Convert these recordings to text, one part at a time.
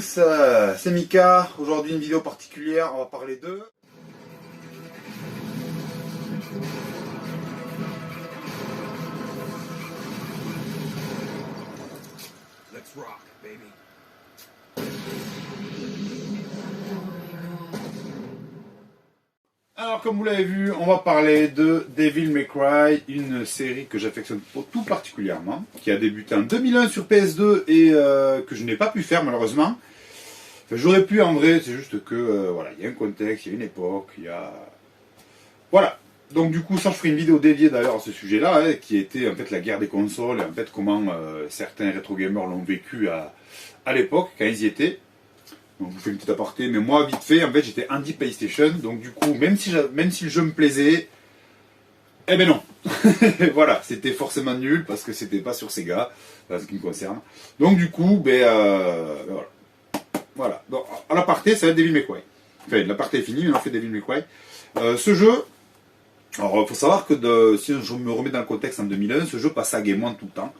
tous, c'est Mika. Aujourd'hui une vidéo particulière, on va parler de... Let's rock, baby. Alors comme vous l'avez vu, on va parler de Devil May Cry, une série que j'affectionne tout particulièrement, qui a débuté en 2001 sur PS2 et que je n'ai pas pu faire malheureusement. Enfin, j'aurais pu en vrai, c'est juste que voilà, il y a un contexte, il y a une époque, il y a... Voilà. Donc du coup, ça je ferai une vidéo dédiée d'ailleurs à ce sujet-là, hein, qui était en fait la guerre des consoles, et en fait comment certains rétro gamers l'ont vécu à l'époque, quand ils y étaient. Donc je vous fais une petite aparté, mais moi vite fait, en fait j'étais anti-PlayStation, donc du coup, même si le jeu me plaisait, eh ben non. Voilà, c'était forcément nul, parce que c'était pas sur Sega, en ce qui me concerne. Donc du coup, voilà. Voilà, donc à l'aparté, ça va être Devil May Cry. Enfin, l'aparté est fini, mais on fait Devil May Cry. Ce jeu, alors il faut savoir que si je me remets dans le contexte en 2001, ce jeu passait à Game One tout le temps.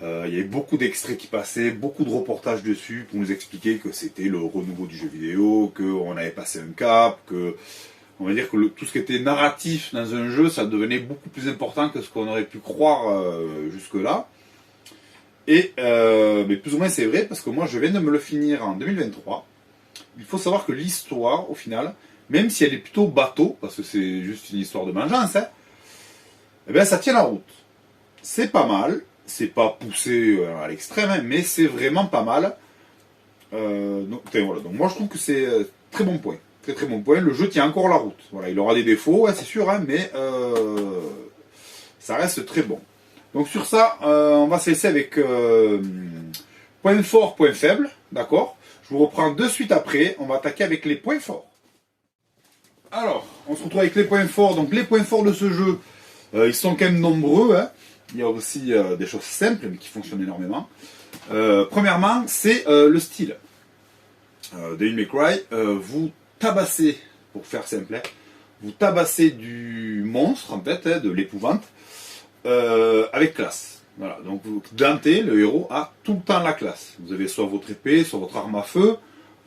Il y avait beaucoup d'extraits qui passaient, beaucoup de reportages dessus pour nous expliquer que c'était le renouveau du jeu vidéo, qu'on avait passé un cap, que on va dire que tout ce qui était narratif dans un jeu, ça devenait beaucoup plus important que ce qu'on aurait pu croire jusque-là. Et mais plus ou moins c'est vrai parce que moi je viens de me le finir en 2023. Il faut savoir que l'histoire, au final, même si elle est plutôt bateau, parce que c'est juste une histoire de vengeance, hein, eh bien ça tient la route. C'est pas mal. C'est pas poussé à l'extrême, hein, mais c'est vraiment pas mal. Donc, voilà. Donc moi je trouve que c'est très bon point. Très très bon point. Le jeu tient encore la route. Voilà, il aura des défauts, hein, c'est sûr, hein, mais ça reste très bon. Donc sur ça, on va se laisser avec point fort, point faible. D'accord. Je vous reprends de suite après. On va attaquer avec les points forts. Alors, on se retrouve avec les points forts. Donc les points forts de ce jeu, ils sont quand même nombreux, hein. Il y a aussi des choses simples, mais qui fonctionnent énormément. Premièrement, c'est le style. Devil May Cry, vous tabassez, pour faire simple, hein, vous tabassez du monstre, en fait, hein, de l'épouvante, avec classe. Voilà, donc Dante, le héros, a tout le temps la classe. Vous avez soit votre épée, soit votre arme à feu,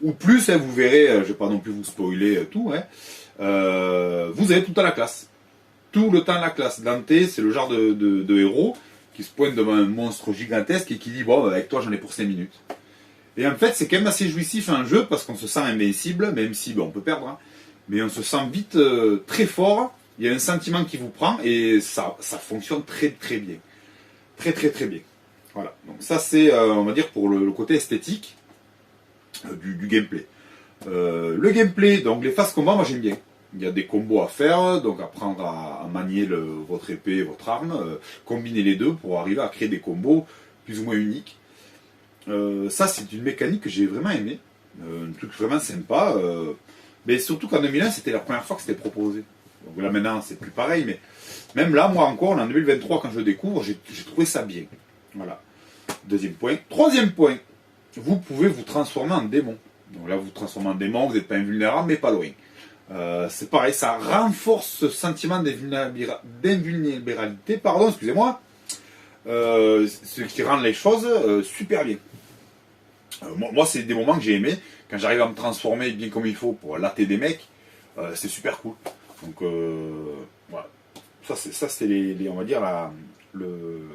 ou plus, hein, vous verrez, je ne vais pas non plus vous spoiler tout, hein, vous avez tout le temps la classe. Tout le temps la classe. Dante, c'est le genre de héros qui se pointe devant un monstre gigantesque et qui dit bon, avec toi j'en ai pour 5 minutes. Et en fait, c'est quand même assez jouissif un jeu parce qu'on se sent invincible, même si on peut perdre, hein, mais on se sent vite très fort. Il y a un sentiment qui vous prend et ça fonctionne très très bien. Très très très bien. Voilà. Donc, ça, c'est, on va dire, pour le côté esthétique du gameplay. Le gameplay, donc les phases combat, moi j'aime bien. Il y a des combos à faire, donc apprendre à manier votre épée, votre arme, combiner les deux pour arriver à créer des combos plus ou moins uniques. Ça, c'est une mécanique que j'ai vraiment aimé, un truc vraiment sympa, mais surtout qu'en 2001, c'était la première fois que c'était proposé. Donc là maintenant, c'est plus pareil, mais même là, moi encore, en 2023, quand je le découvre, j'ai trouvé ça bien. Voilà. Deuxième point. Troisième point, vous pouvez vous transformer en démon. Donc là, vous vous transformez en démon, vous n'êtes pas invulnérable, mais pas loin. C'est pareil, ça renforce ce sentiment d'invulnérabilité, pardon, excusez-moi, ce qui rend les choses super bien. Moi, c'est des moments que j'ai aimé, quand j'arrive à me transformer bien comme il faut pour latter des mecs, c'est super cool. Donc voilà, ça c'est on va dire le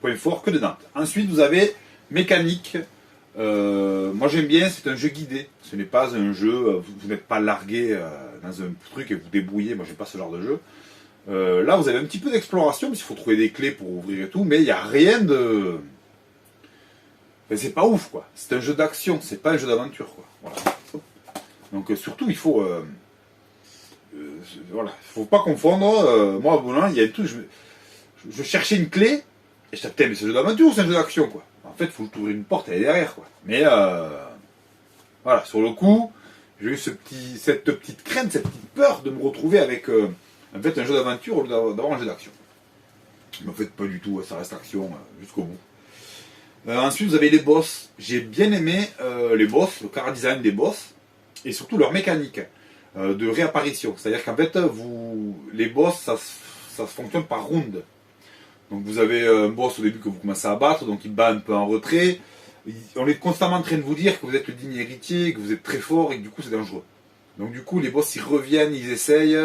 point fort que de Dante. Ensuite, vous avez mécanique. Moi j'aime bien, c'est un jeu guidé. Ce n'est pas un jeu, vous n'êtes pas largué dans un truc et vous débrouillez. Moi j'aime pas ce genre de jeu. Là vous avez un petit peu d'exploration, parce qu'il faut trouver des clés pour ouvrir et tout, mais il n'y a rien de... Enfin, c'est pas ouf quoi. C'est un jeu d'action, c'est pas un jeu d'aventure quoi. Voilà. Donc surtout il faut... voilà, faut pas confondre. Moi au bout il y a un truc, je cherchais une clé, et je disais, mais c'est un jeu d'aventure ou c'est un jeu d'action quoi. En fait, il faut ouvrir une porte, elle est derrière, quoi. Mais, voilà, sur le coup, j'ai eu cette petite crainte, cette petite peur de me retrouver avec, en fait, un jeu d'aventure au lieu d'avoir un jeu d'action. Mais en fait, pas du tout, ça reste action jusqu'au bout. Ensuite, vous avez les boss. J'ai bien aimé les boss, le chara-design des boss, et surtout leur mécanique de réapparition. C'est-à-dire qu'en fait, les boss, ça fonctionne par round. Donc vous avez un boss au début que vous commencez à battre, donc il bat un peu en retrait. on est constamment en train de vous dire que vous êtes le digne héritier, que vous êtes très fort et que du coup c'est dangereux. Donc du coup les boss ils reviennent, ils essayent,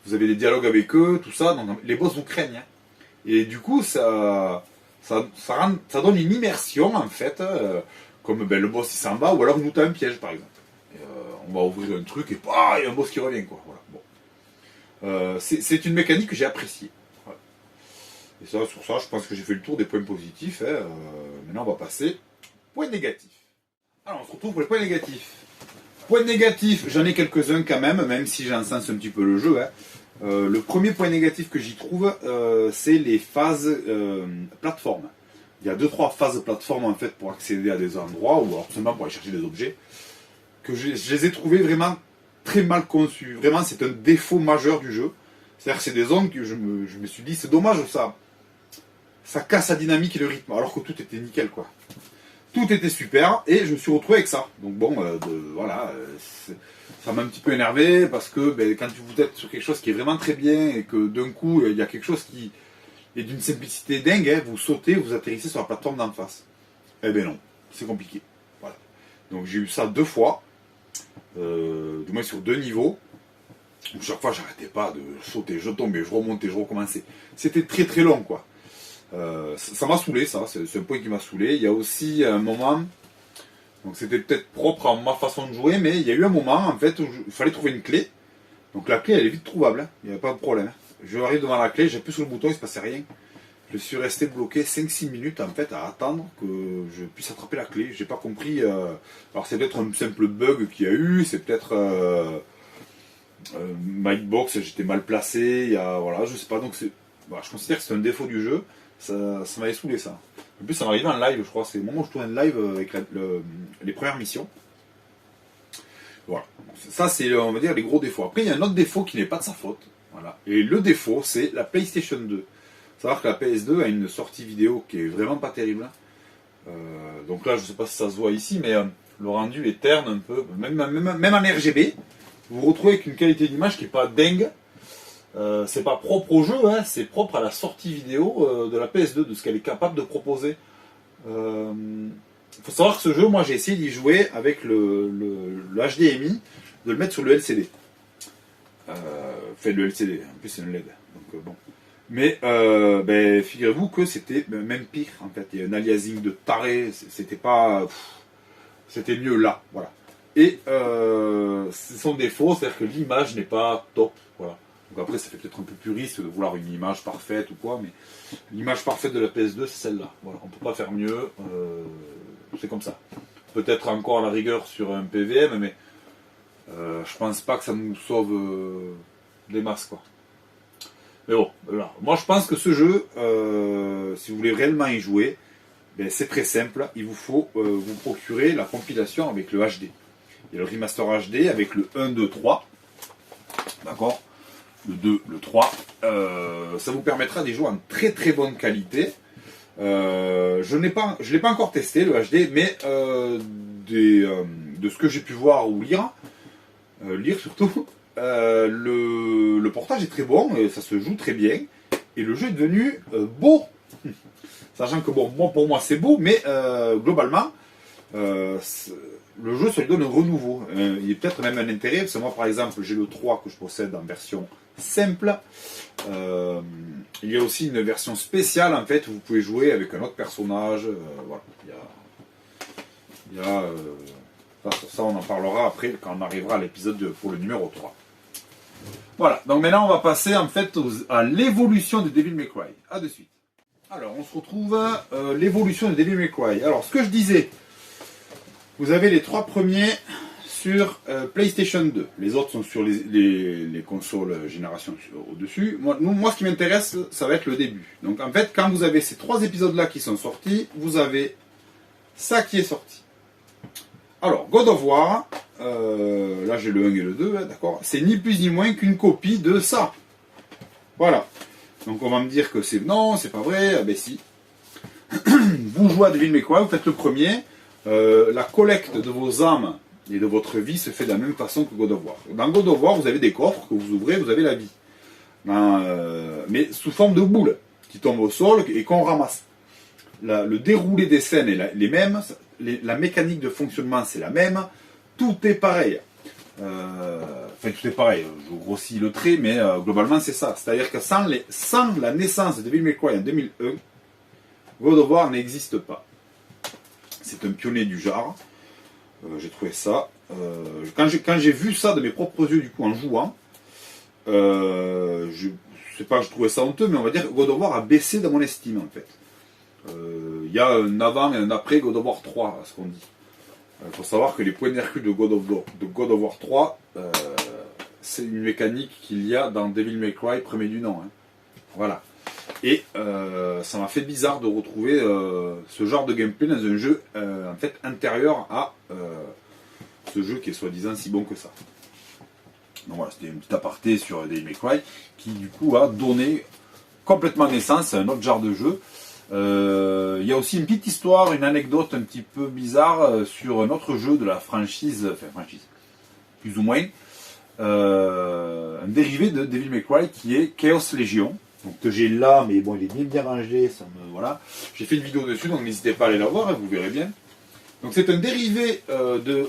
vous avez des dialogues avec eux, tout ça, donc les boss vous craignent. Hein. Et du coup ça donne une immersion en fait, comme le boss il s'en va, ou alors il nous tend un piège par exemple. Et, on va ouvrir un truc et bah, il y a un boss qui revient quoi. Voilà. Bon. C'est une mécanique que j'ai appréciée. Voilà. Et ça, sur ça, je pense que j'ai fait le tour des points positifs. Hein. Maintenant, on va passer aux points négatifs. Alors, on se retrouve pour les points négatifs. Points négatifs, j'en ai quelques-uns quand même si j'encense un petit peu le jeu. Hein. Le premier point négatif que j'y trouve, c'est les phases plateformes. Il y a 2-3 phases plateformes en fait pour accéder à des endroits ou alors seulement pour aller chercher des objets que je les ai trouvés vraiment très mal conçus. Vraiment, c'est un défaut majeur du jeu. C'est-à-dire que c'est des zones que je me suis dit, c'est dommage, ça casse la dynamique et le rythme, alors que tout était nickel, quoi. Tout était super, et je me suis retrouvé avec ça. Donc bon, voilà, ça m'a un petit peu énervé, parce que quand vous êtes sur quelque chose qui est vraiment très bien, et que d'un coup, il y a quelque chose qui est d'une simplicité dingue, hein, vous sautez, vous atterrissez sur la plateforme d'en face. Eh ben non, c'est compliqué. Voilà. Donc j'ai eu ça 2 fois, du moins sur 2 niveaux. Chaque fois, j'arrêtais pas de sauter, je tombais, je remontais, je recommençais. C'était très très long, quoi. Ça m'a saoulé, ça. C'est un point qui m'a saoulé. Il y a aussi un moment, donc c'était peut-être propre à ma façon de jouer, mais il y a eu un moment, en fait, où il fallait trouver une clé. Donc la clé, elle est vite trouvable, hein. Il n'y a pas de problème. Je arrive devant la clé, j'appuie sur le bouton, il ne se passait rien. Je suis resté bloqué 5-6 minutes, en fait, à attendre que je puisse attraper la clé. J'ai pas compris. Alors c'est peut-être un simple bug qu'il y a eu, c'est peut-être... ma hitbox, j'étais mal placé, voilà, je sais pas, donc je considère que c'est un défaut du jeu, ça m'avait saoulé ça. En plus ça m'arrivait en live, je crois, c'est le moment où je tournais en live avec les premières missions. Voilà, ça c'est on va dire les gros défauts. Après il y a un autre défaut qui n'est pas de sa faute, voilà. Et le défaut c'est la PlayStation 2. Savoir que la PS2 a une sortie vidéo qui est vraiment pas terrible. Donc là je sais pas si ça se voit ici, mais le rendu est terne un peu, même en RGB. Vous vous retrouvez avec une qualité d'image qui n'est pas dingue. C'est pas propre au jeu, hein, c'est propre à la sortie vidéo de la PS2, de ce qu'elle est capable de proposer. Faut savoir que ce jeu, moi j'ai essayé d'y jouer avec le HDMI, de le mettre sur le LCD. Le LCD, en plus c'est un LED. Donc, bon. Mais figurez-vous que c'était même pire en fait. Il y a un aliasing de taré, c'était pas. C'était mieux là, voilà. Et c'est son défaut, c'est-à-dire que l'image n'est pas top. Voilà. Donc après, ça fait peut-être un peu puriste de vouloir une image parfaite ou quoi, mais l'image parfaite de la PS2, c'est celle-là. Voilà. On ne peut pas faire mieux. C'est comme ça. Peut-être encore à la rigueur sur un PVM, mais je pense pas que ça nous sauve des masses, quoi. Mais bon, voilà. Moi je pense que ce jeu, si vous voulez réellement y jouer, c'est très simple. Il vous faut vous procurer la compilation avec le HD. Il y a le remaster HD avec le 1, 2, 3. D'accord ? Le 2, le 3. Ça vous permettra d'y jouer en très très bonne qualité. Je ne l'ai pas encore testé, le HD, mais de ce que j'ai pu voir ou lire surtout, le portage est très bon, et ça se joue très bien. Et le jeu est devenu beau. Sachant que bon, pour moi c'est beau, mais globalement, le jeu, ça lui donne un renouveau. Il y a peut-être même un intérêt, parce que moi par exemple, j'ai le 3 que je possède en version simple. Il y a aussi une version spéciale en fait, où vous pouvez jouer avec un autre personnage. Voilà. Ça, on en parlera après quand on arrivera à l'épisode pour le numéro 3. Voilà, donc maintenant on va passer en fait à l'évolution de Devil May Cry. A de suite. Alors, on se retrouve à l'évolution de Devil May Cry. Alors, ce que je disais, vous avez les 3 premiers sur PlayStation 2. Les autres sont sur les consoles génération au-dessus. Moi, ce qui m'intéresse, ça va être le début. Donc, en fait, quand vous avez ces 3 épisodes-là qui sont sortis, vous avez ça qui est sorti. Alors, God of War, là j'ai le 1 et le 2, hein, d'accord. C'est ni plus ni moins qu'une copie de ça. Voilà. Donc on va me dire que c'est... Non, c'est pas vrai. Ah ben si. Vous jouez à Devil May Cry, vous faites le premier. La collecte de vos âmes et de votre vie se fait de la même façon que God of War. Dans God of War, vous avez des coffres que vous ouvrez, vous avez la vie. Mais sous forme de boules qui tombent au sol et qu'on ramasse. le déroulé des scènes est les mêmes, la mécanique de fonctionnement c'est la même, tout est pareil. Enfin, tout est pareil, je grossis le trait, mais globalement c'est ça. C'est-à-dire que sans la naissance de Devil May Cry en 2001, God of War n'existe pas. C'est un pionnier du genre. J'ai trouvé ça. Quand j'ai vu ça de mes propres yeux, du coup, en jouant, je sais pas que je trouvais ça honteux, mais on va dire que God of War a baissé dans mon estime, en fait. Il y a un avant et un après God of War 3, à ce qu'on dit. Il faut savoir que les points d'Hercule de God of War 3, c'est une mécanique qu'il y a dans Devil May Cry, premier du nom. Hein. Voilà. Et ça m'a fait bizarre de retrouver ce genre de gameplay dans un jeu en fait intérieur à ce jeu qui est soi-disant si bon que ça. Donc voilà, c'était une petite aparté sur Devil May Cry qui du coup a donné complètement naissance à un autre genre de jeu. Il y a aussi une petite histoire, une anecdote un petit peu bizarre sur un autre jeu de la franchise, plus ou moins, un dérivé de Devil May Cry qui est Chaos Legion, donc que j'ai là, mais bon, il est bien rangé, ça me voilà. J'ai fait une vidéo dessus, donc n'hésitez pas à aller la voir, hein, vous verrez bien. Donc c'est un dérivé de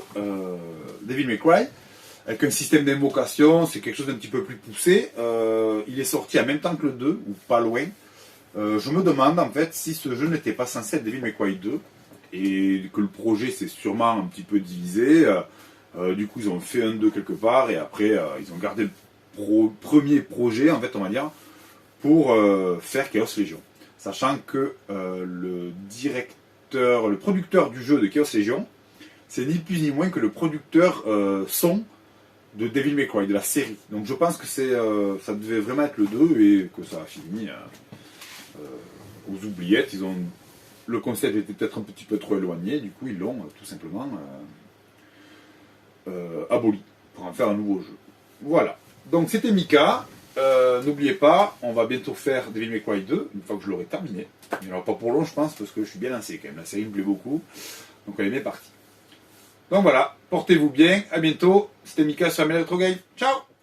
Devil May Cry avec un système d'invocation, c'est quelque chose d'un petit peu plus poussé. Il est sorti en même temps que le 2 ou pas loin. Je me demande en fait si ce jeu n'était pas censé être Devil May Cry 2 et que le projet s'est sûrement un petit peu divisé. Du coup, ils ont fait un 2 quelque part et après ils ont gardé le premier projet, en fait, on va dire, pour faire Chaos Legion. Sachant que le producteur du jeu de Chaos Legion, c'est ni plus ni moins que le producteur son de Devil May Cry, de la série. Donc je pense que ça devait vraiment être le 2 et que ça a fini aux oubliettes. Le concept était peut-être un petit peu trop éloigné, du coup ils l'ont tout simplement aboli pour en faire un nouveau jeu. Voilà. Donc c'était Mika. N'oubliez pas, on va bientôt faire Devil May Cry 2, une fois que je l'aurai terminé. Il n'y en aura pas pour long, je pense, parce que je suis bien lancé quand même. La série me plaît beaucoup. Donc elle est bien partie. Donc voilà, portez-vous bien, à bientôt. C'était Mika sur Amel Retro Game. Ciao!